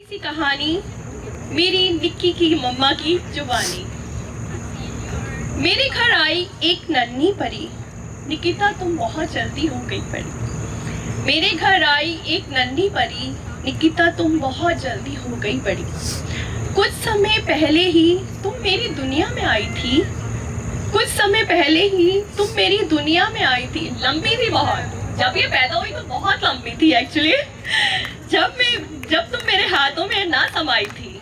सी कहानी मेरी निक्की की मम्मा की जुबानी। मेरे घर आई एक नन्ही परी, निकिता तुम बहुत जल्दी हो गई बड़ी। मेरे घर आई एक नन्ही परी, निकिता तुम बहुत जल्दी हो गई बड़ी। कुछ समय पहले ही तुम मेरी दुनिया में आई थी, कुछ समय पहले ही तुम मेरी दुनिया में आई थी। लंबी थी बहुत, जब ये पैदा हुई तो बहुत लंबी थी एक्चुअली। जब तुम मेरे हाथों में ना समाई थी,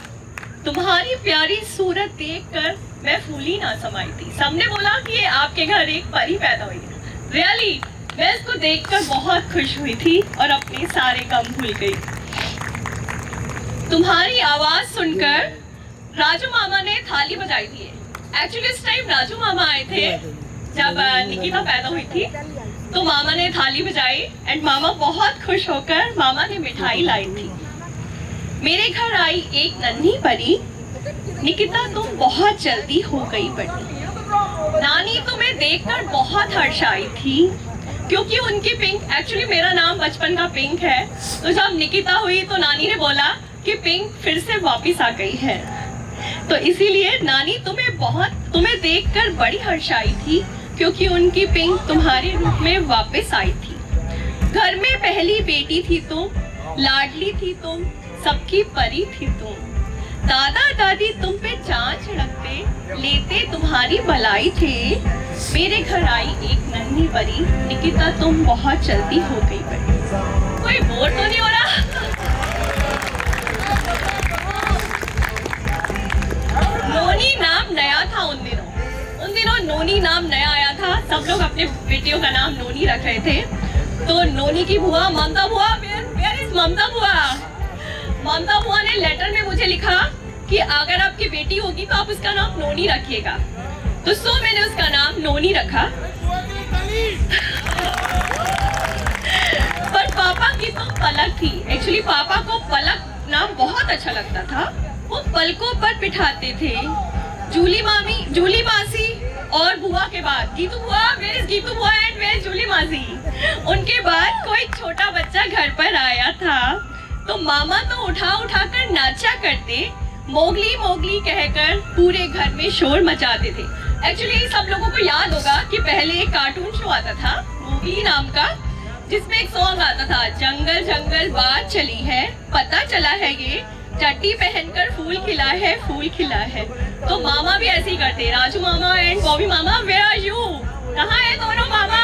तुम्हारी प्यारी सूरत देखकर मैं फूली ना समाई थी। सबने बोला कि ये आपके घर एक परी पैदा हुई है। रियली मैं इसको देखकर बहुत खुश हुई थी और अपने सारे गम भूल गई। तुम्हारी आवाज सुनकर राजू मामा ने थाली बजाई थी। एक्चुअली इस टाइम राजू मामा आए थे जब निकिता पैदा हुई थी, तो मामा ने थाली बजाई एंड मामा बहुत खुश होकर मामा ने मिठाई लाई थी। मेरे घर आई एक नन्ही परी, निकिता तुम बहुत जल्दी हो गई बड़ी। नानी तुम्हें देखकर बहुत हर्षाई थी, क्योंकि उनकी पिंक, एक्चुअली मेरा नाम बचपन का पिंक है, तो जब निकिता हुई तो नानी ने बोला कि पिंक फिर से वापस आ गई है, तो इसीलिए नानी तुम्हें देखकर बड़ी हर्षाई थी, क्योंकि उनकी पिंक तुम्हारे रूप में वापस आई थी। घर में पहली बेटी थी तुम, लाडली थी तुम, सबकी परी थी तुम। दादा दादी तुम पे चाँद छिड़कते, लेते तुम्हारी भलाई थे। मेरे घर आई एक नन्ही परी, निकिता तुम बहुत जल्दी हो गई बड़ी। कोई बोर तो नहीं हो रहा? नोनी नाम नया था उन दिनों नोनी नाम नया आया था। सब लोग अपने बेटियों का नाम नोनी रख रहे थे। तो नोनी की बुआ ममता बुआ, वेयर इज ममता बुआ? ममता बुआ ने लेटर में मुझे लिखा कि अगर आपकी बेटी होगी तो आप उसका नाम नोनी रखिएगा। तो मैंने उसका नाम नोनी रखा। पर पापा की तो पलक थी। एक्चुअली पापा को पलक नाम बहुत अच्छा लगता था। वो पलकों पर बिठाते थे। जूली मासी और बुआ के बाद गीतू बुआ, वेयर इज गीतू बुआ एंड वेयर इज जूली मासी? उनके बाद कोई छोटा बच्चा घर पर आया था, तो मामा तो उठा कर नाचा करते, मोगली मोगली कहकर पूरे घर में शोर मचाते थे। एक्चुअली सब लोगों को याद होगा कि पहले एक कार्टून शो आता था मोगली नाम का, जिसमें एक सॉन्ग आता था, जंगल जंगल बात चली है, पता चला है ये चट्टी पहनकर फूल खिला है। तो मामा भी ऐसे ही करते। राजू मामा एंड बॉबी मामा, वेयर आर यू? कहाँ है दोनों मामा?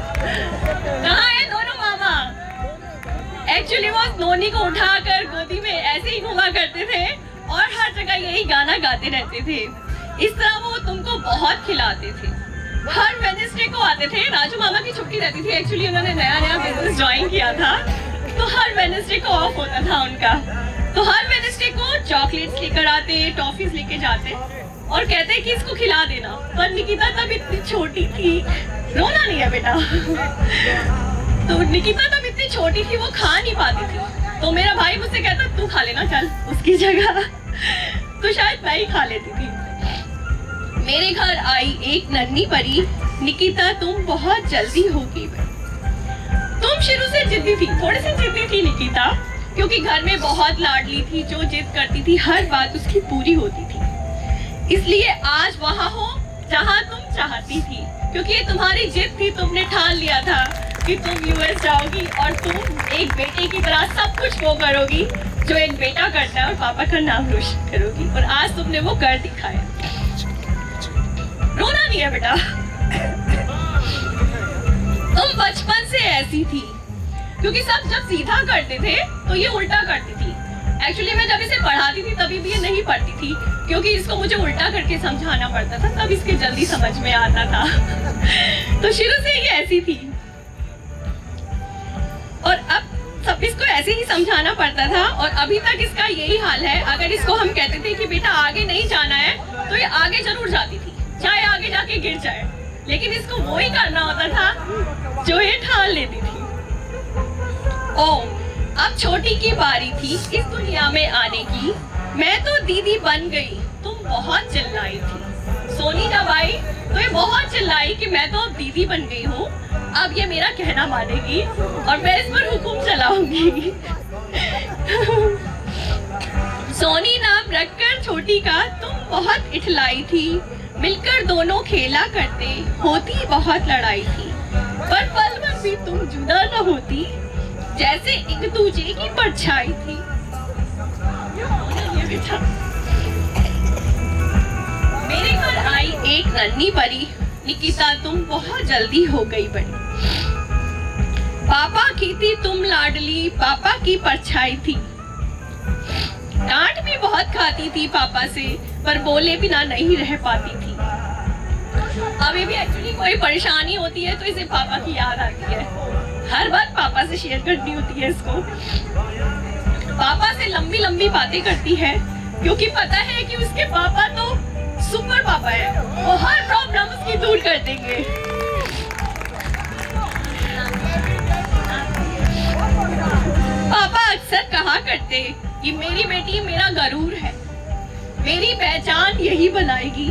कहाँ है दोनों मामा? एक्चुअली वो नोनी को उठाकर गोदी में ऐसे ही घुमा करते थे और हर जगह यही गाना गाते रहते थे। इस तरह वो तुमको बहुत खिलाते थे। हर वेडनेसडे को आते थे। राजू मामा की छुट्टी रहती थी। एक्चुअली उन्होंने नया बिजनेस ज्वाइन किया था, तो हर वेडनेसडे को ऑफ होता था उनका। तो हर वेडनेसडे को चॉकलेट्स लेकर आते, टॉफीज लेके जाते और कहते कि इसको खिला देना। पर निकिता तब इतनी छोटी थी, रोना नहीं है बेटा। तो निकिता तब इतनी छोटी थी, वो खा नहीं पाती थी। तो मेरा भाई मुझसे कहता तू खा लेना चल उसकी जगह। तो शायद मैं ही खा लेती थी। मेरे घर आई एक नन्ही परी, निकिता तुम बहुत जल्दी हो गई बड़ी। तुम शुरू से जिद्दी थी, थोड़ी सी जिद्दी थी निकिता, क्योंकि घर में बहुत लाडली थी। जो जिद करती थी हर बात उसकी पूरी होती थी। इसलिए आज वहां हो जहां तुम चाहती थी, क्योंकि ये तुम्हारी जिद थी। तुमने ठान लिया था कि तुम यूएस जाओगी और तुम एक बेटे की तरह सब कुछ वो करोगी जो एक बेटा करता है और पापा का नाम रोशन करोगी। और आज तुमने वो कर दिखाया। रोना नहीं है बेटा। तुम बचपन से ऐसी थी, क्योंकि सब जब सीधा करते थे तो ये उल्टा करती थी। एक्चुअली मैं जब इसे पढ़ाती थी तभी भी ये नहीं पढ़ती थी, क्योंकि इसको मुझे उल्टा करके समझाना पड़ता था, तब इसके जल्दी समझ में आता था। तो शुरू से ये ऐसी थी और अब सब इसको ऐसे ही समझाना पड़ता था। और अभी तक इसका यही हाल है। अगर इसको हम कहते थे कि बेटा आगे नहीं जाना है, तो ये आगे जरूर जाती थी, चाहे आगे जाके गिर जाए। लेकिन इसको वो ही करना होता था जो ये ठान लेती थी। अब छोटी की बारी थी इस दुनिया में आने की। मैं तो दीदी बन गई, तुम बहुत चिल्लाई थी। सोनी जब आई तो ये बहुत चिल्लाई कि मैं तो अब दीदी बन गई हूँ, अब ये मेरा कहना मानेगी और मैं इस पर हुक्म चलाऊंगी। छोटी का तुम बहुत इठलाई थी, मिलकर दोनों खेला करते, होती बहुत लड़ाई थी, पर पल भर भी तुम जुदा न होती, जैसे एक दूजे की परछाई थी। मेरे घर आई एक नन्ही परी, निकिता तुम बहुत जल्दी हो गई बड़ी। पापा की थी तुम लाडली, पापा की परछाई थी, डांट भी बहुत खाती थी पापा से, पर बोले बिना नहीं रह पाती थी। अभी भी एक्चुअली कोई परेशानी होती है तो इसे पापा की याद आती है, हर बात पापा से शेयर करनी होती है इसको। पापा से लंबी लंबी बातें करती है, क्योंकि पता है कि उसके पापा तो सुपर पापा है, वो हर प्रॉब्लम उसकी दूर कर देंगे। पापा अक्सर कहा करते कि मेरी बेटी मेरा गरूर है, मेरी पहचान यही बनाएगी।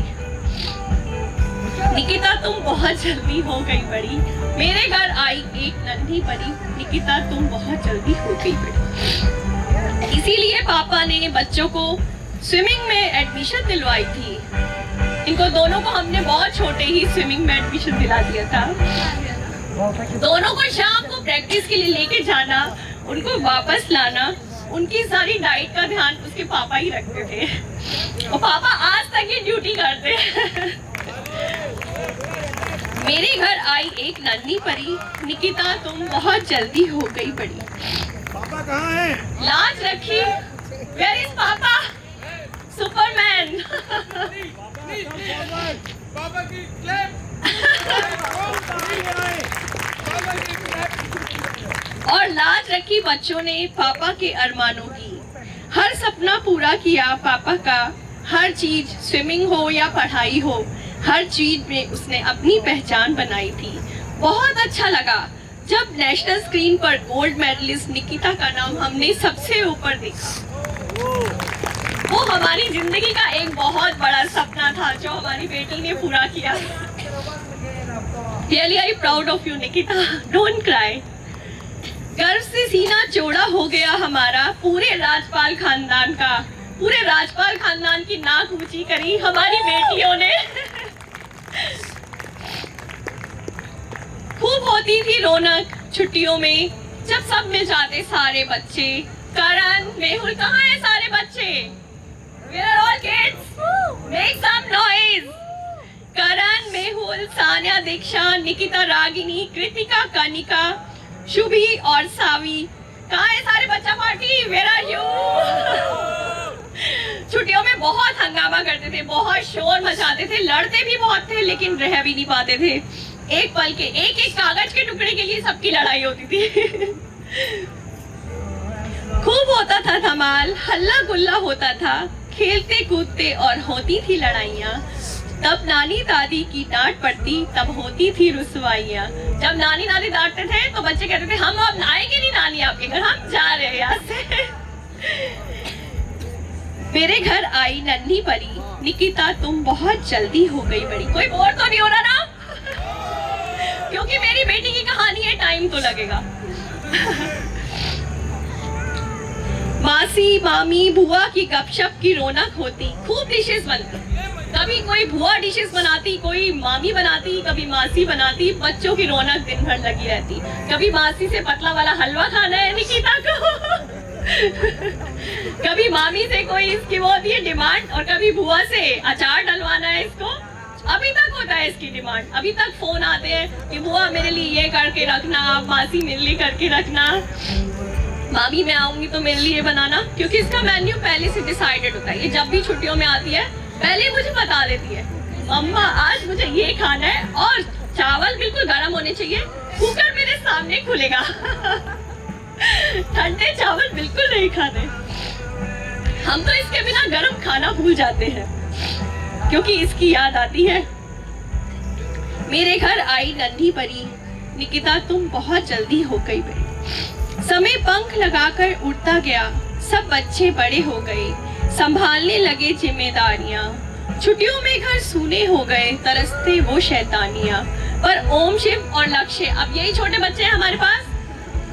निकिता तुम बहुत जल्दी हो गई बड़ी, मेरे घर आई एक नन्ही परी, निकिता तुम बहुत जल्दी हो गई बड़ी। इसीलिए पापा ने बच्चों को स्विमिंग में एडमिशन दिलवाई थी। इनको दोनों को हमने बहुत छोटे ही स्विमिंग में एडमिशन दिला दिया था। दोनों को शाम को प्रैक्टिस के लिए लेके जाना, उनको वापस लाना, उनकी सारी डाइट का ध्यान उसके पापा ही रखते थे, और पापा आज तक ये ड्यूटी करते हैं। मेरे घर आई एक नन्ही परी, निकिता तुम बहुत जल्दी हो गई बड़ी। पापा कहाँ हैं? लाज रखी, वेयर इज पापा? सुपरमैन। पापा की क्लैप। और लाज रखी बच्चों ने पापा के अरमानों की, हर सपना पूरा किया पापा का, हर चीज स्विमिंग हो या पढ़ाई हो, हर चीज में उसने अपनी पहचान बनाई थी। बहुत अच्छा लगा जब नेशनल स्क्रीन पर गोल्ड मेडलिस्ट निकिता का नाम हमने सबसे ऊपर देखा। वो हमारी जिंदगी का एक बहुत बड़ा सपना था जो हमारी बेटी ने पूरा किया। Really, I'm proud of you, Nikita. Don't cry। गर्व से सीना चौड़ा हो गया हमारा, पूरे राजपाल खानदान का, पूरे राजपाल खानदान की नाक ऊंची करी हमारी बेटियों ने। खूब होती थी रौनक छुट्टियों में, जब सब मिल जाते सारे बच्चे। करण, मेहुल, कहाँ हैं सारे बच्चे? Where are all kids? Make some noise। करण, मेहुल, सान्या, दीक्षा, निकिता, रागिनी, कृतिका, कनिका, शुभी और सावी, कहाँ है सारे बच्चा पार्टी? Where are you? छुट्टियों में बहुत हंगामा करते थे, बहुत शोर मचाते थे, लड़ते भी बहुत थे, लेकिन रह भी नहीं पाते थे। एक पल के एक एक कागज के टुकड़े के लिए सबकी लड़ाई होती थी। खूब होता था धमाल, हल्ला गुल्ला होता था, खेलते कूदते और होती थी लड़ाइयाँ। तब नानी दादी की डांट पड़ती, तब होती थी रुसवाइयाँ। जब नानी दादी डांटते थे तो बच्चे कहते थे हम अब आएंगे नहीं नानी आपके घर, हम जा रहे हैं यहाँ से। मेरे घर आई नन्ही परी, निकिता तुम बहुत जल्दी हो गई बड़ी। कोई बोर तो नहीं हो रहा ना? क्योंकि मेरी बेटी की कहानी है, टाइम तो लगेगा। मासी, मामी, बुआ की गपशप की रौनक होती, खूब डिशेस बनती। कभी कोई बुआ डिशेस बनाती, कोई मामी बनाती, कभी मासी बनाती, बच्चों की रौनक दिन भर लगी रहती। कभी मासी से पतला वाला हलवा खाना है निकिता को, कभी मामी से कोई इसकी वो होती है डिमांड, और कभी बुआ से अचार डलवाना है इसको। अभी तक होता है इसकी डिमांड, अभी तक फोन आते हैं कि बुआ मेरे लिए ये करके रखना, मासी मेरे लिए करके रखना, मामी मैं आऊंगी तो मेरे लिए बनाना। क्योंकि इसका मेन्यू पहले से डिसाइडेड होता है। ये जब भी छुट्टियों में आती है पहले मुझे बता देती है, अम्मा आज मुझे ये खाना है और चावल बिल्कुल गर्म होने चाहिए, कुकर मेरे सामने खुलेगा। ठंडे चावल बिल्कुल नहीं खाने। हम तो इसके बिना गर्म खाना भूल जाते हैं क्योंकि इसकी याद आती है। मेरे घर आई नन्ही परी, निकिता तुम बहुत जल्दी हो गई बड़ी। समय पंख लगाकर उड़ता गया, सब बच्चे बड़े हो गए, संभालने लगे जिम्मेदारियां। छुट्टियों में घर सूने हो गए, तरसते वो शैतानियां। पर ओम, शिव और लक्ष्य, अब यही छोटे बच्चे हैं हमारे पास।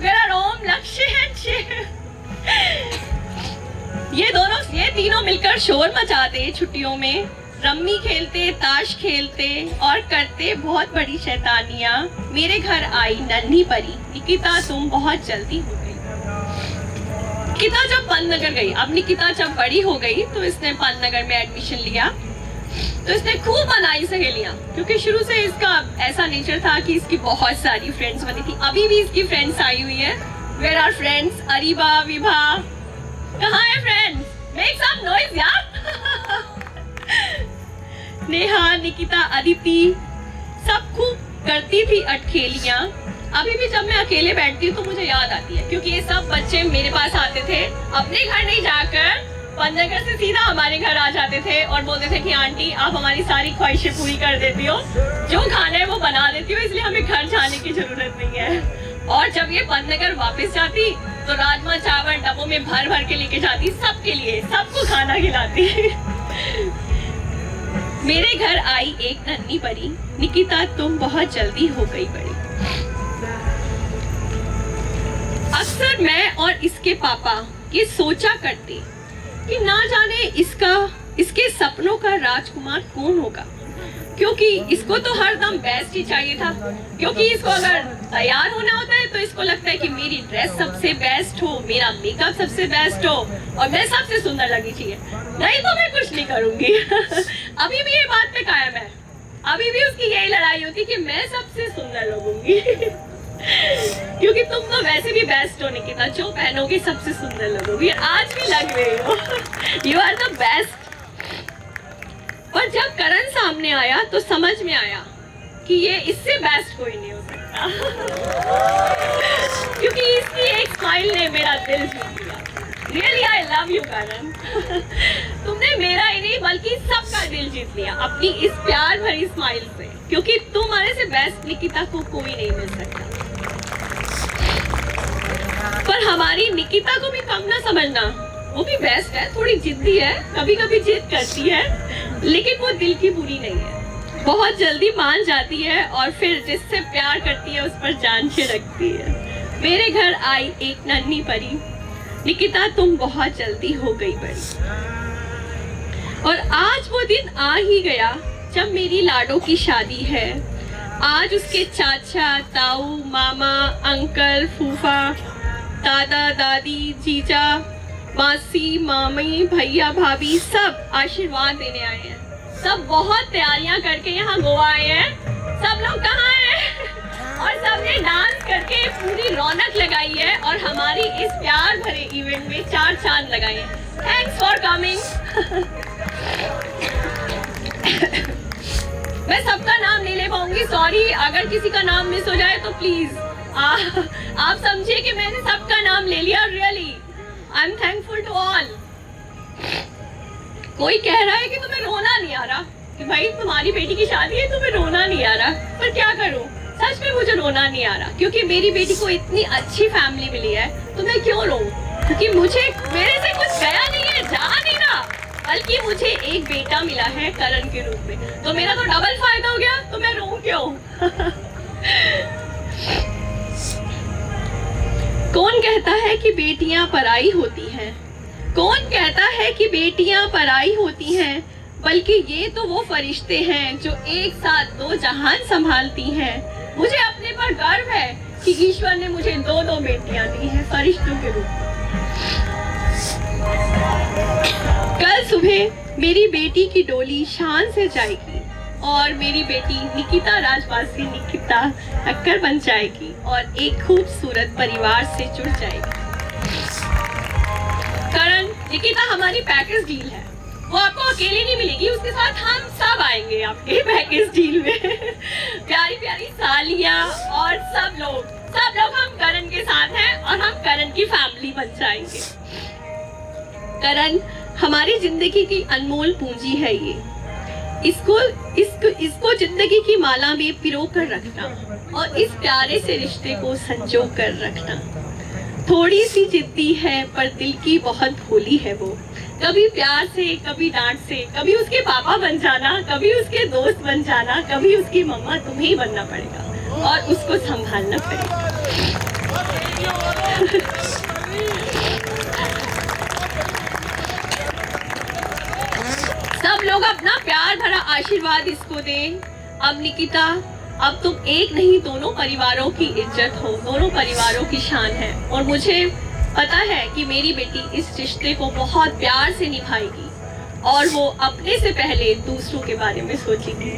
मेरा ओम, लक्ष्य है, ये दोनों ये तीनों मिलकर शोर मचाते छुट्टियों में, रम्मी खेलते, ताश खेलते और करते बहुत बड़ी शैतानियां। मेरे घर आई नन्ही परी, निकिता तुम बहुत जल्दी हो गई। निकिता जब पंतनगर गई, अब निकिता जब बड़ी हो गई तो इसने पंतनगर में एडमिशन लिया। तो इसने खूब बनाई सहेलियां, क्योंकि शुरू से इसका ऐसा नेचर था कि इसकी बहुत सारी फ्रेंड्स बनी थी। अभी भी इसकी फ्रेंड्स आई हुई है। Where are friends? Ariba, Vibha, कहाँ है फ्रेंड्स? मेक सम नॉइज यार। नेहा, निकिता, अदिति सब खूब करती थी अटखेलियां। अभी भी जब मैं अकेले बैठती हूँ तो मुझे याद आती है, क्योंकि ये सब बच्चे मेरे पास आते थे, अपने घर नहीं जाकर पंतनगर से सीधा हमारे घर आ जाते थे और बोलते थे कि आंटी आप हमारी सारी ख्वाहिशें पूरी कर देती हो, जो खाना है वो बना देती हो, इसलिए हमें घर जाने की जरूरत नहीं है। और जब ये पंतनगर वापस जाती तो राजमा चावल डब्बों में भर भर के लेके जाती, सबके लिए, सबको खाना खिलाती। मेरे घर आई एक नन्ही परी, निकिता तुम बहुत जल्दी हो गई बड़ी। अक्सर मैं और इसके पापा ये सोचा करते कि ना जाने इसके सपनों का राजकुमार कौन होगा, क्योंकि इसको तो हरदम बेस्ट ही चाहिए था। क्योंकि इसको अगर तैयार होना होता है तो इसको लगता है कि मेरी ड्रेस सबसे बेस्ट हो, मेरा मेकअप सबसे बेस्ट हो और मैं सबसे सुंदर लगनी चाहिए, नहीं तो मैं कुछ नहीं करूंगी। अभी भी ये बात पे कायम है, अभी भी उसकी यही लड़ाई होती कि मैं सबसे सुंदर लगूंगी। क्योंकि तुम तो वैसे भी बेस्ट हो निकिता, जो पहनोगे सबसे सुंदर लगोगी, आज भी लग रही हो। You are the best. पर जब करण सामने आया तो समझ में आया कि ये इससे बेस्ट कोई नहीं हो सकता। क्योंकि इसकी एक स्माइल ने मेरा दिल जीत लिया। रियली आई लव यू करण। तुमने मेरा ही नहीं बल्कि सबका दिल जीत लिया अपनी इस प्यार भरी स्माइल से, क्योंकि तुम्हारे से बेस्ट निकिता को कोई नहीं मिल सकता। पर हमारी निकिता को भी कम ना समझना, वो भी बेस्ट है, थोड़ी जिद्दी है, कभी कभी जिद करती है, लेकिन वो दिल की बुरी नहीं है, बहुत जल्दी मान जाती है और फिर जिससे प्यार करती है उस पर जान छिड़कती है। मेरे घर आई एक नन्ही परी, निकिता तुम बहुत जल्दी हो गई बड़ी। और आज वो दिन आ ही गया जब मेरी लाडो की शादी है। आज उसके चाचा, ताऊ, मामा, अंकल, फूफा, दादा, दादी, जीजा, मासी, मामी, भैया, भाभी सब आशीर्वाद देने आए हैं। सब बहुत तैयारियां करके यहाँ गोवा आए हैं। सब लोग कहाँ हैं? और सबने डांस करके पूरी रौनक लगाई है और हमारी इस प्यार भरे इवेंट में 4 चांद लगाए हैं। Thanks for coming. मैं सबका नाम नहीं ले पाऊंगी, सॉरी, अगर किसी का नाम मिस हो जाए तो प्लीज आप समझिए कि मैंने सबका नाम ले लिया। Really I am thankful to all. कोई कह रहा है कि तुम्हें रोना नहीं आ रहा, कि भाई तुम्हारी बेटी की शादी है तुम्हें रोना नहीं आ रहा, पर क्या करूं, सच में मुझे रोना नहीं आ रहा, क्योंकि मेरी बेटी को इतनी अच्छी फैमिली मिली है तो मैं क्यों रोऊं, क्योंकि मेरे से कुछ गया नहीं है, जा नहीं रहा, बल्कि मुझे एक बेटा मिला है करण के रूप में, तो मेरा तो डबल फायदा हो गया, तो मैं रोऊं क्यों। कौन कहता है कि बेटियां पराई होती हैं? कौन कहता है कि बेटियां पराई होती हैं? बल्कि ये तो वो फरिश्ते हैं जो एक साथ 2 जहान संभालती हैं। मुझे अपने पर गर्व है कि ईश्वर ने मुझे 2 बेटियां दी हैं फरिश्तों के रूप में। कल सुबह मेरी बेटी की डोली शान से जाएगी और मेरी बेटी निकिता राजवासी निकिता टक्कर बन जाएगी और एक खूबसूरत परिवार से जुड़ जाएगी। करण, निकिता हमारी पैकेज डील है, वो आपको अकेले नहीं मिलेगी, उसके साथ हम सब आएंगे आपके पैकेज डील में। प्यारी प्यारी सालियां और सब लोग हम करण के साथ हैं और हम करण की फैमिली बन जाएंगे। करण हमारी जिंदगी की अनमोल पूंजी है ये, इसको जिंदगी की माला में पिरो कर रखना और इस प्यारे से रिश्ते को संजो कर रखना। थोड़ी सी जिद्दी है पर दिल की बहुत भोली है वो, कभी प्यार से, कभी डांट से, कभी उसके पापा बन जाना, कभी उसके दोस्त बन जाना, कभी उसकी मम्मा, तुम्हें ही बनना पड़ेगा और उसको संभालना पड़ेगा। लोग अपना प्यार भरा आशीर्वाद इसको दें। अब निकिता, अब तुम एक नहीं, दोनों परिवारों की इज्जत हो, दोनों परिवारों की शान है। और मुझे पता है कि मेरी बेटी इस रिश्ते को बहुत प्यार से निभाएगी और वो अपने से पहले दूसरों के बारे में सोचेगी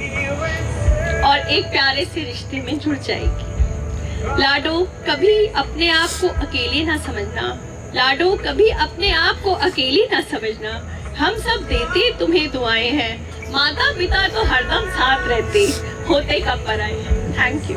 और एक प्यारे से रिश्ते में जुड़ जाएगी। लाडो, कभी अपने आप को अकेले ना समझना। लाडो, कभी अपने आप को अकेली ना समझना। हम सब देते तुम्हें दुआएं हैं, माता पिता तो हरदम साथ रहते, होते कब पर आए। Thank you.